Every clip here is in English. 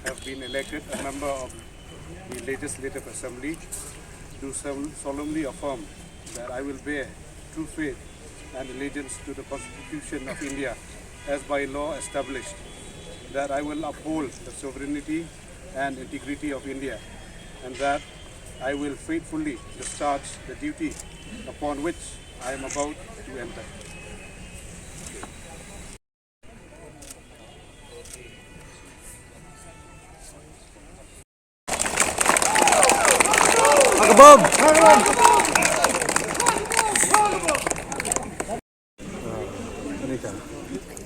have been elected a member of the Legislative Assembly, do solemnly affirm that I will bear true faith and allegiance to the Constitution of India as by law established, that I will uphold the sovereignty and integrity of India, and that I will faithfully discharge the duty upon which I am about to enter.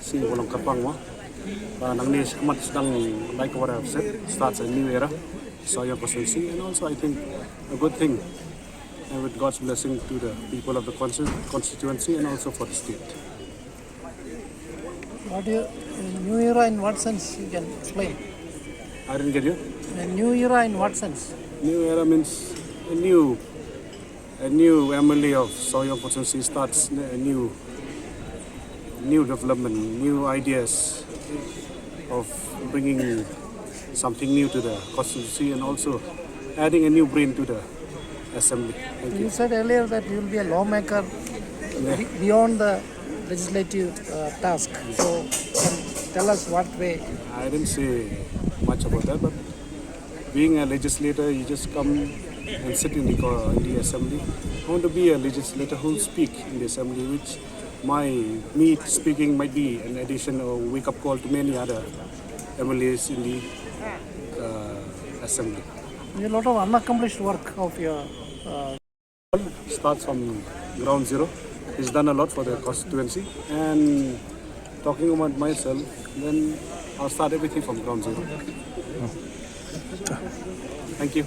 Si walang kapang mo. Nang nisikamat sedang, like what I've said, starts a new era. So your constituency, and also I think a good thing, and with God's blessing to the people of the constituency and also for the state. What do you, new era in what sense you can explain? I didn't get you. A new era in what sense? New era means a new MLA of Soyong constituency starts a new development, new ideas of bringing something new to the constituency and also adding a new brain to the assembly. Thank you. You said earlier that you will be a lawmaker beyond the legislative task. So can tell us what way? I didn't say much about that, but being a legislator, you just come and sit in the assembly. I want to be a legislator who will speak in the assembly, which me speaking might be an addition or wake-up call to many other MLAs in the assembly. There's a lot of unaccomplished work of your... Starts from ground zero. He's done a lot for the constituency, and talking about myself, then I'll start everything from ground zero. Thank you.